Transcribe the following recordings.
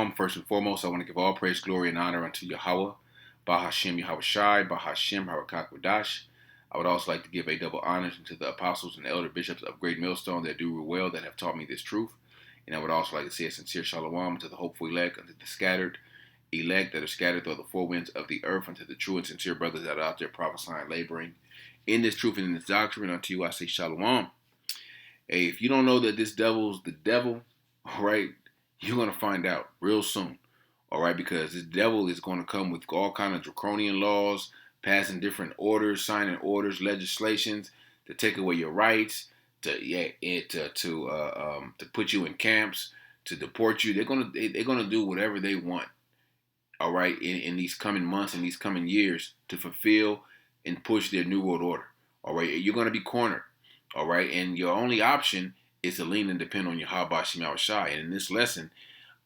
Shalom. First and foremost, I want to give all praise, glory, and honor unto Yahawah, Bahasham, Yahawashi, Bahasham, Harakakwadash. I would also like to give a double honor to the apostles and elder bishops of Great Millstone that do well, that have taught me this truth. And I would also like to say a sincere shalom to the hopeful elect, unto the scattered elect that are scattered through the four winds of the earth, unto the true and sincere brothers that are out there prophesying, laboring in this truth and in this doctrine. Unto you I say shalom. Hey, if you don't know that this devil's the devil, all right, you're going to find out real soon, all right, because this devil is going to come with all kind of draconian laws, passing different orders, signing orders, legislations to take away your rights, to put you in camps, to deport you. They're gonna do whatever they want, all right, in these coming months and these coming years to fulfill and push their new world order. All right, you're gonna be cornered. All right, and your only option is to lean and depend on Yahawah Yahawashi. And in this lesson,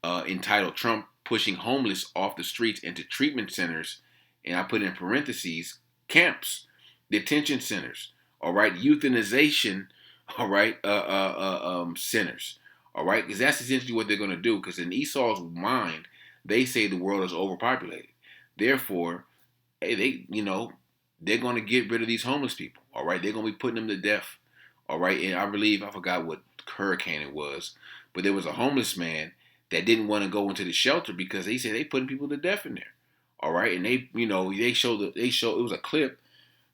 entitled "Trump Pushing Homeless Off the Streets into Treatment Centers," and I put in parentheses, camps, detention centers, all right, euthanization, all right, centers, all right, because that's essentially what they're going to do. Because in Esau's mind, they say the world is overpopulated. Therefore, hey, they're going to get rid of these homeless people. All right, they're going to be putting them to death. All right, and I forgot what hurricane it was, but there was a homeless man that didn't want to go into the shelter because he said they putting people to death in there. All right, and they showed it was a clip,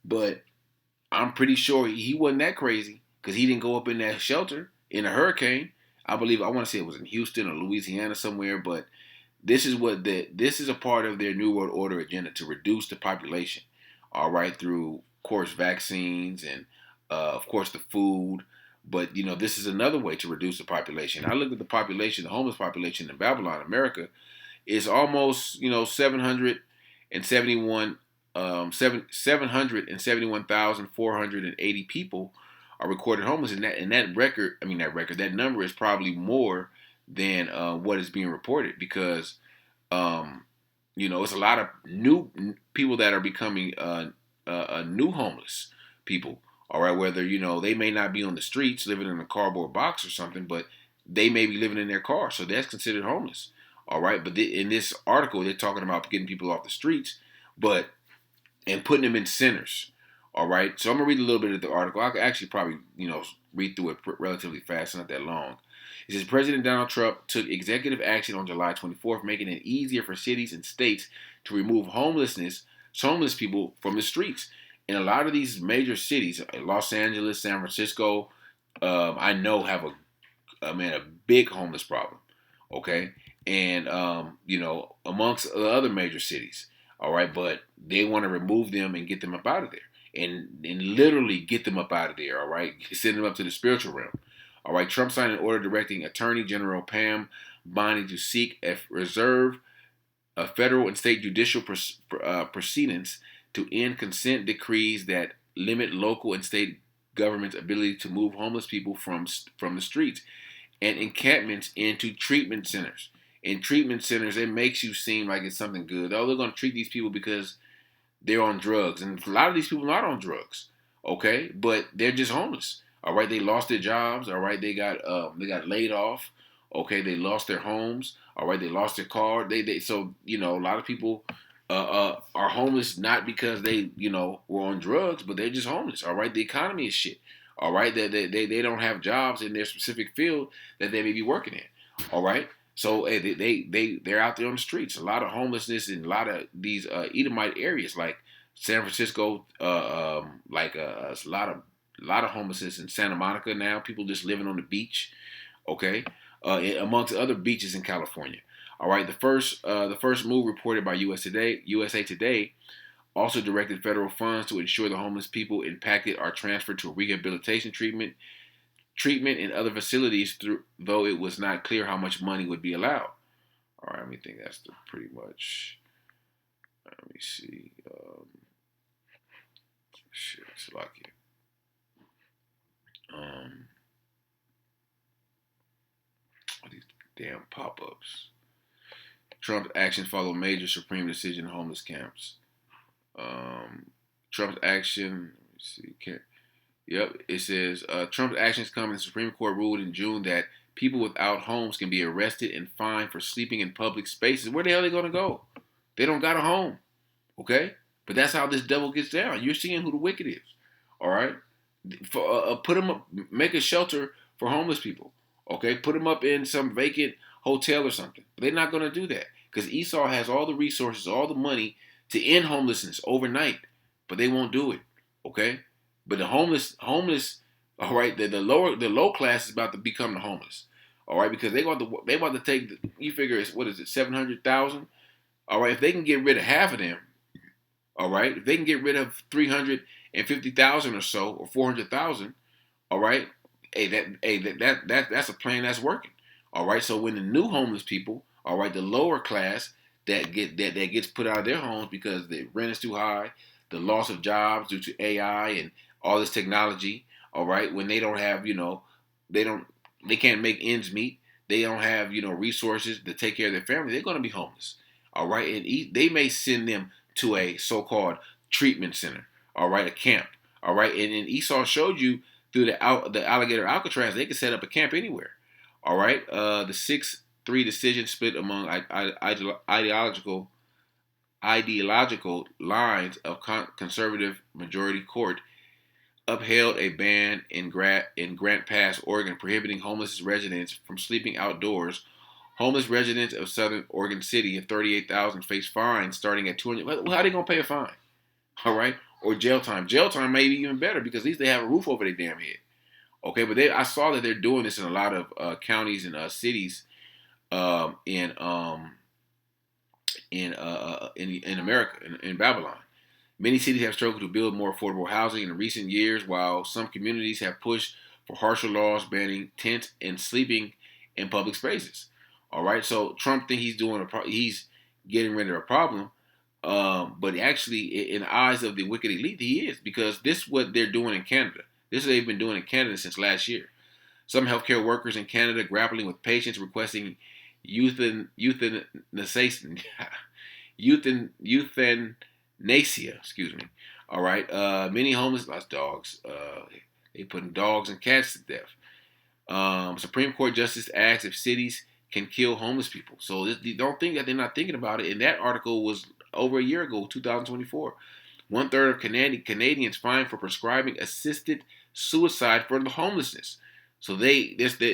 but I'm pretty sure he wasn't that crazy because he didn't go up in that shelter in a hurricane. I want to say it was in Houston or Louisiana somewhere, but this is a part of their New World Order agenda to reduce the population. All right, through of course vaccines and of course the food. But this is another way to reduce the population. I look at the population, the homeless population in Babylon, America, is almost 771,480 people are recorded homeless, and that number is probably more than what is being reported because it's a lot of new people that are becoming new homeless people. All right, whether they may not be on the streets living in a cardboard box or something, but they may be living in their car, so that's considered homeless. All right, but in this article, they're talking about getting people off the streets, and putting them in centers. All right, so I'm gonna read a little bit of the article. I could actually probably read through it relatively fast, not that long. It says President Donald Trump took executive action on July 24th, making it easier for cities and states to remove homeless people from the streets. In a lot of these major cities, Los Angeles, San Francisco, I know have a big homeless problem. Okay, and amongst the other major cities. All right, but they want to remove them and get them up out of there, and literally get them up out of there. All right, send them up to the spiritual realm. All right, Trump signed an order directing Attorney General Pam Bondi to seek reserve federal and state judicial proceedings to end consent decrees that limit local and state governments' ability to move homeless people from the streets and encampments into treatment centers. In treatment centers, it makes you seem like it's something good. Oh, they're going to treat these people because they're on drugs, and a lot of these people are not on drugs, okay? But they're just homeless. All right, they lost their jobs. All right, they got laid off. Okay, they lost their homes. All right, they lost their car. So a lot of people are homeless not because they were on drugs, but they're just homeless. All right, the economy is shit. All right, they don't have jobs in their specific field that they may be working in. All right. So they're out there on the streets. A lot of homelessness in a lot of these Edomite areas, like San Francisco, a lot of homelessness in Santa Monica now. People just living on the beach, okay, amongst other beaches in California. All right, the first move reported by USA Today also directed federal funds to ensure the homeless people impacted are transferred to rehabilitation treatment in other facilities, though it was not clear how much money would be allowed. All right, let me think that's pretty much. Let me see. It's lucky. These damn pop-ups. Trump's actions follow major Supreme decision in homeless camps. Trump's action. Let me see. Yep, it says Trump's actions come. The Supreme Court ruled in June that people without homes can be arrested and fined for sleeping in public spaces. Where the hell are they going to go? They don't got a home. Okay? But that's how this devil gets down. You're seeing who the wicked is. All right? Put them up, make a shelter for homeless people. Okay? Put them up in some vacant hotel or something. But they're not going to do that because Esau has all the resources, all the money to end homelessness overnight. But they won't do it. Okay? But the homeless, all right, the low class is about to become the homeless. All right, because they about to take. You figure it's what is it, 700,000? All right, if they can get rid of half of them, all right, if they can get rid of 350,000 or so, or 400,000, all right, that's a plan that's working. All right, so when the new homeless people, all right, the lower class that gets put out of their homes because the rent is too high, the loss of jobs due to AI and all this technology, all right, when they don't have, they can't make ends meet, they don't have, resources to take care of their family, they're going to be homeless, all right, and they may send them to a so-called treatment center, all right, a camp, all right, and then Esau showed you through the alligator Alcatraz, they can set up a camp anywhere, all right, the 6-3 decision split among ideological lines of conservative majority court upheld a ban in Grant Pass, Oregon, prohibiting homeless residents from sleeping outdoors. Homeless residents of Southern Oregon City of 38,000 face fines starting at 200. Well, how are they gonna pay a fine? All right, or jail time. Jail time may be even better because at least they have a roof over their damn head. Okay, but I saw that they're doing this in a lot of counties and cities in America, in Babylon. Many cities have struggled to build more affordable housing in recent years, while some communities have pushed for harsher laws banning tents and sleeping in public spaces. All right, so Trump thinks he's getting rid of a problem, but actually, in the eyes of the wicked elite, he is, because this is what they're doing in Canada. This is what they've been doing in Canada since last year. Some healthcare workers in Canada grappling with patients requesting euthanasia, excuse me. All right. Many homeless lost dogs. They putting dogs and cats to death. Supreme Court justice asks if cities can kill homeless people. So don't think that they're not thinking about it. And that article was over a year ago, 2024. 1/3 of Canadians fined for prescribing assisted suicide for the homelessness. So it's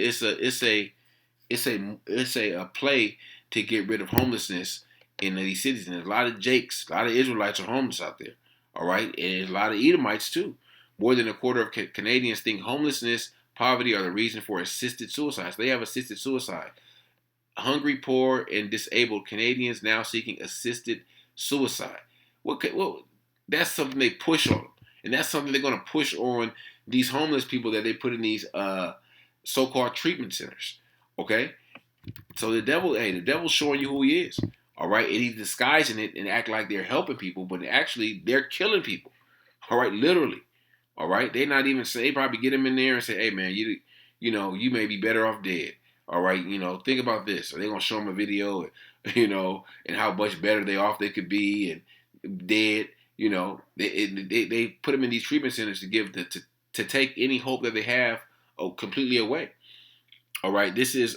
a play to get rid of homelessness in these cities. And there's a lot of Jakes, a lot of Israelites are homeless out there. All right, and there's a lot of Edomites too. More than a quarter of Canadians think homelessness, poverty are the reason for assisted suicide. So they have assisted suicide. Hungry, poor, and disabled Canadians now seeking assisted suicide. Well, that's something they push on them, and that's something they're going to push on these homeless people that they put in these so-called treatment centers. Okay, so the devil's showing you who he is. All right, and he's disguising it and act like they're helping people, but actually they're killing people. All right, literally. All right, they not even say. They probably get him in there and say, "Hey, man, you may be better off dead." All right, think about this. Or they're gonna show him a video, and how much better they off they could be and dead. They put them in these treatment centers to take any hope that they have completely away. All right, this is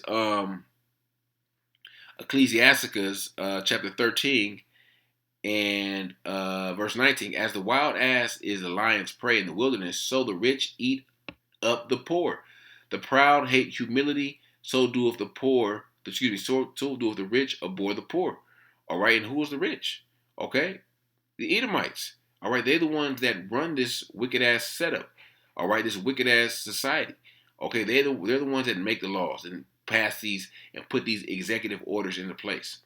Ecclesiasticus chapter 13 and verse 19. As the wild ass is the lion's prey in the wilderness, so the rich eat up the poor. The proud hate humility, so doeth the poor. So doeth the rich abhor the poor. All right, and who is the rich? Okay, the Edomites. All right, they're the ones that run this wicked ass setup. All right, this wicked ass society. Okay, they're the ones that make the laws and pass these and put these executive orders into place.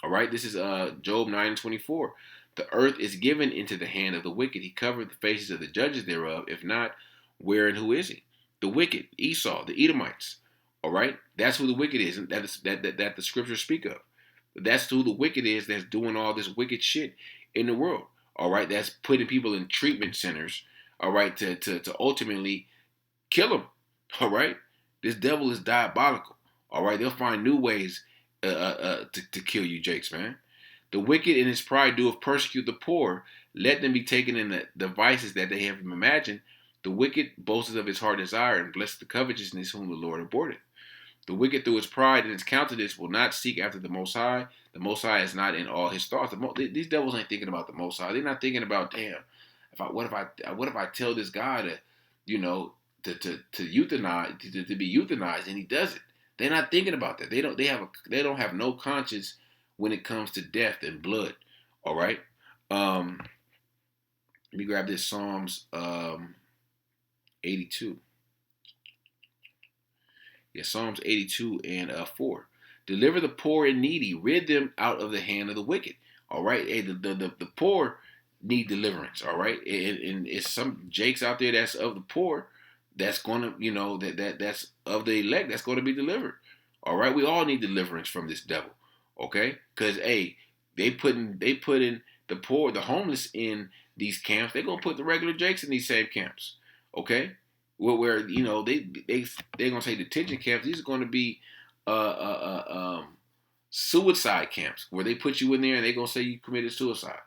All right, this is Job 9:24. The earth is given into the hand of the wicked. He covered the faces of the judges thereof. If not, where and who is he? The wicked, Esau, the Edomites. All right, that's who the wicked is, and that the scriptures speak of. That's who the wicked is that's doing all this wicked shit in the world. All right, that's putting people in treatment centers. All right, to ultimately kill them. All right, this devil is diabolical. All right, they'll find new ways to kill you, Jakes, man. The wicked in his pride doeth persecute the poor. Let them be taken in the devices that they have imagined. The wicked boasts of his heart desire, and blesses the covetousness whom the Lord abhorreth. The wicked through his pride and his countenance will not seek after the Most High. The Most High is not in all his thoughts. These devils ain't thinking about the Most High. They're not thinking about, damn, what if I tell this guy to, you know, to euthanize, to be euthanized, and he does it. They're not thinking about that. They don't have no conscience when it comes to death and blood. All right. Let me grab this Psalms 82. Yeah, Psalms 82 and 4. Deliver the poor and needy, rid them out of the hand of the wicked. All right, hey, the poor need deliverance. All right, and it's some jakes out there that's of the poor, that's gonna, that's of the elect, that's gonna be delivered. All right, we all need deliverance from this devil. Okay, because hey, they putting the poor, the homeless in these camps. They're gonna put the regular jakes in these same camps. Okay, where they're gonna say detention camps. These are going to be uh, uh, uh, um, suicide camps where they put you in there and they're gonna say you committed suicide.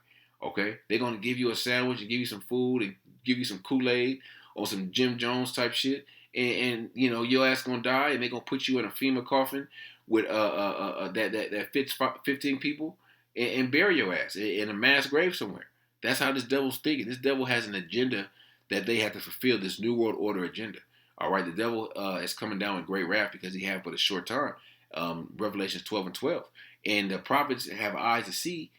Okay, they're gonna give you a sandwich and give you some food and give you some Kool-Aid or some Jim Jones type shit, and your ass gonna die, and they're gonna put you in a FEMA coffin with that fits 15 people, and bury your ass in a mass grave somewhere. That's how this devil's thinking. This devil has an agenda that they have to fulfill, this new world order agenda. All right, the devil is coming down with great wrath because he had but a short time. Revelations 12 and 12. And the prophets have eyes to see.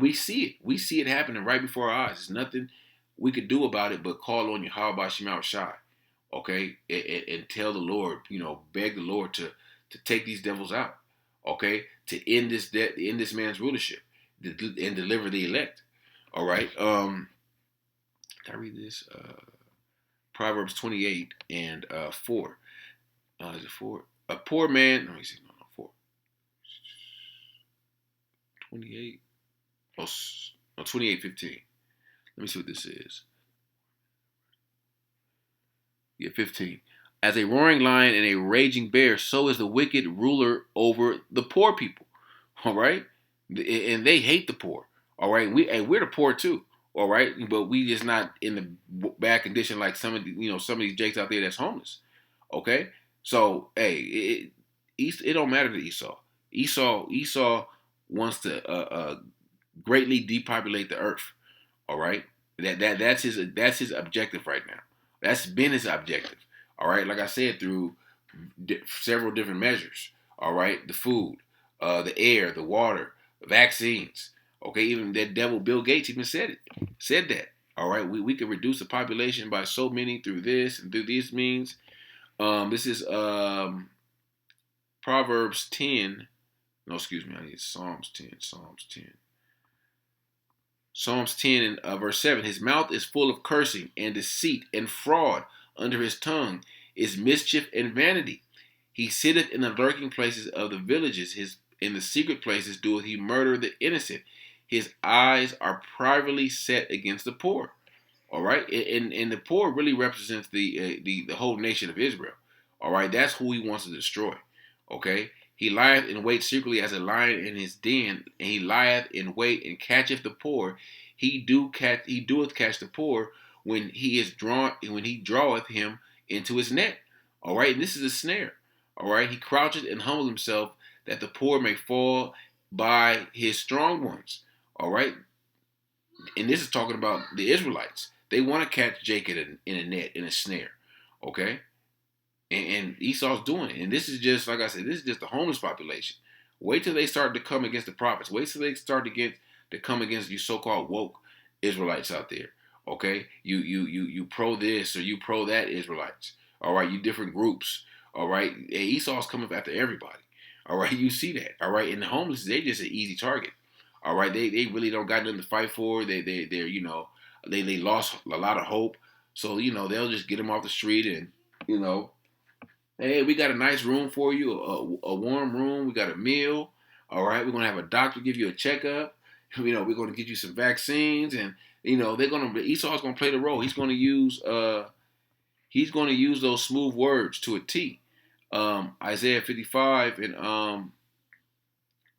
We see it. We see it happening right before our eyes. There's nothing we could do about it but call on Yahawashi, okay, and tell the Lord, beg the Lord to take these devils out, okay, to end this man's rulership, and deliver the elect. All right. Can I read this? Proverbs 28 and 4. Is it 4? A poor man. Let me see. No, 4. 28. Oh, no, 28:15. Let me see what this is. Yeah, 15. As a roaring lion and a raging bear, so is the wicked ruler over the poor people. All right, and they hate the poor. All right, we're the poor too. All right, but we just not in the bad condition like some of these jakes out there that's homeless. Okay, so hey, it don't matter to Esau. Esau wants to greatly depopulate the earth. All right, that's his objective right now. That's been his objective. All right, like I said, through several different measures. All right, the food, the air, the water, vaccines. Okay, even that devil Bill Gates even said that. All right, we could reduce the population by so many through this and through these means. This is Proverbs 10. No, excuse me, I need Psalms 10. Psalms 10. Psalms 10 and verse 7. His mouth is full of cursing and deceit and fraud. Under his tongue is mischief and vanity. He sitteth in the lurking places of the villages. In the secret places doeth he murder the innocent. His eyes are privately set against the poor. All right, and the poor really represents the whole nation of Israel. All right, that's who he wants to destroy. Okay, he lieth in wait secretly as a lion in his den, and he lieth in wait and catcheth the poor. He doeth catch the poor when he draweth him into his net. All right, and this is a snare. All right, he croucheth and humbleth himself that the poor may fall by his strong ones. All right, and this is talking about the Israelites. They want to catch Jacob in a net, in a snare. Okay, and Esau's doing it. And this is just, like I said, this is just the homeless population. Wait till they start to come against the prophets. Wait till they start to come against you so-called woke Israelites out there. Okay, you pro this or you pro that Israelites. All right, you different groups. All right, Esau's coming after everybody. All right, you see that. All right, and the homeless, they just an easy target. All right, they really don't got nothing to fight for. They're they lost a lot of hope. So they'll just get them off the street and hey, we got a nice room for you, a warm room. We got a meal. All right, we're gonna have a doctor give you a checkup. We're gonna get you some vaccines, and Esau's gonna play the role. He's gonna use those smooth words to a T. Isaiah 55 and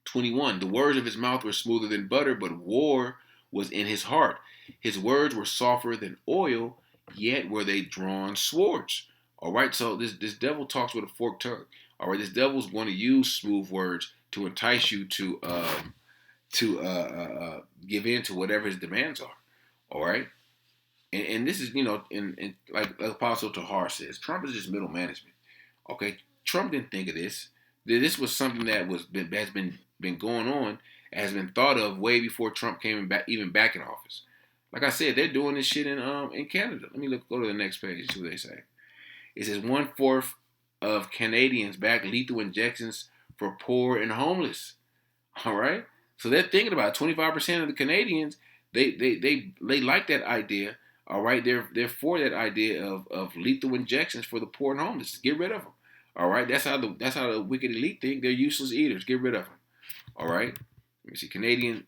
21. The words of his mouth were smoother than butter, but war was in his heart. His words were softer than oil, yet were they drawn swords. All right, so this devil talks with a forked tongue. All right, this devil's going to use smooth words to entice you to give in to whatever his demands are. All right, and this is and like Apostle Tahar says, Trump is just middle management. Okay, Trump didn't think of this. This was something that has been going on, has been thought of way before Trump came back, even back in office. Like I said, they're doing this shit in Canada. Let me go to the next page and see what they say. It says 1/4 of Canadians back lethal injections for poor and homeless. All right, so they're thinking about 25% of the Canadians. They like that idea. All right, they're for that idea of lethal injections for the poor and homeless. Get rid of them. All right, that's how the wicked elite think. They're useless eaters. Get rid of them. All right. Let me see. Canadian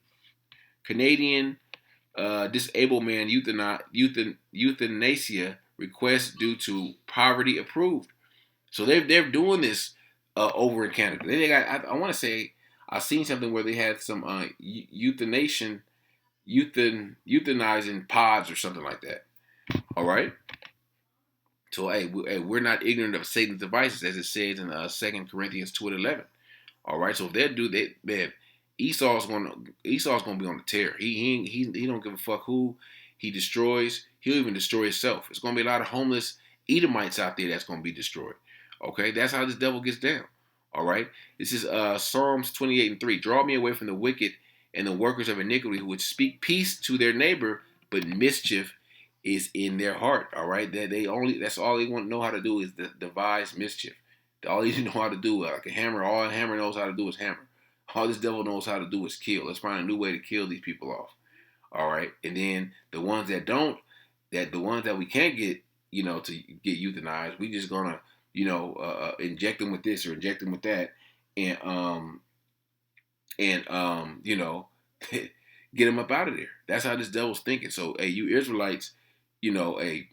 disabled man euthanasia request due to poverty approved. So they're doing this over in Canada. They got I want to say I've seen something where they had some euthanizing pods or something like that. All right. So we're not ignorant of Satan's devices, as it says in 2 Corinthians 2:11. All right. So if they do that, Esau's gonna be on the tear. He don't give a fuck who he destroys. He'll even destroy himself. It's gonna be a lot of homeless Edomites out there that's gonna be destroyed. Okay, that's how this devil gets down. All right. This is Psalms 28:3. Draw me away from the wicked and the workers of iniquity who would speak peace to their neighbor, but mischief is in their heart. All right. That's all they want to know how to do is devise mischief. All they know how to do, like a hammer, all a hammer knows how to do is hammer. All this devil knows how to do is kill. Let's find a new way to kill these people off. All right. And then the ones that don't, the ones that we can't get, to get euthanized, we just gonna, inject them with this or inject them with that, and get them up out of there. That's how this devil's thinking. So, hey, you Israelites, hey,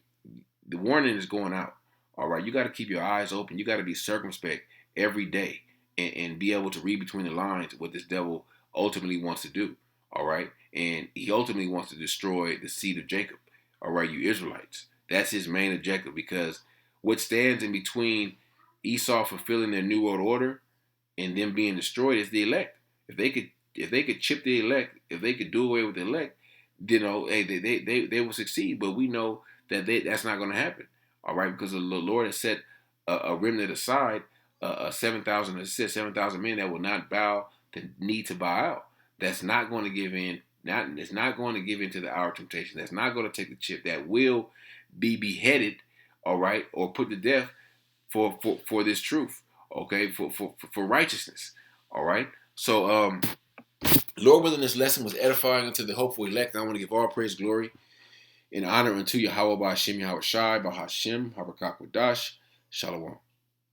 the warning is going out. All right, you got to keep your eyes open. You got to be circumspect every day and be able to read between the lines what this devil ultimately wants to do. All right, and he ultimately wants to destroy the seed of Jacob. All right, you Israelites. That's his main objective, because what stands in between Esau fulfilling their new world order and them being destroyed is the elect. If they could chip the elect, if they could do away with the elect, hey, they will succeed. But we know that that's not going to happen. All right, because the Lord has set a remnant aside, 7,000 men that will not bow the knee to Baal. That's not going to give in. It's not going to give in to the hour of temptation. That's not going to take the chip. That will be beheaded, all right, or put to death for this truth, okay, for righteousness, all right. So, Lord willing, this lesson was edifying unto the hopeful elect. I want to give all praise, glory, and honor unto Yahawah, Bahasham, Yahawashi, Bahasham, Habakak Wadash, Shalom.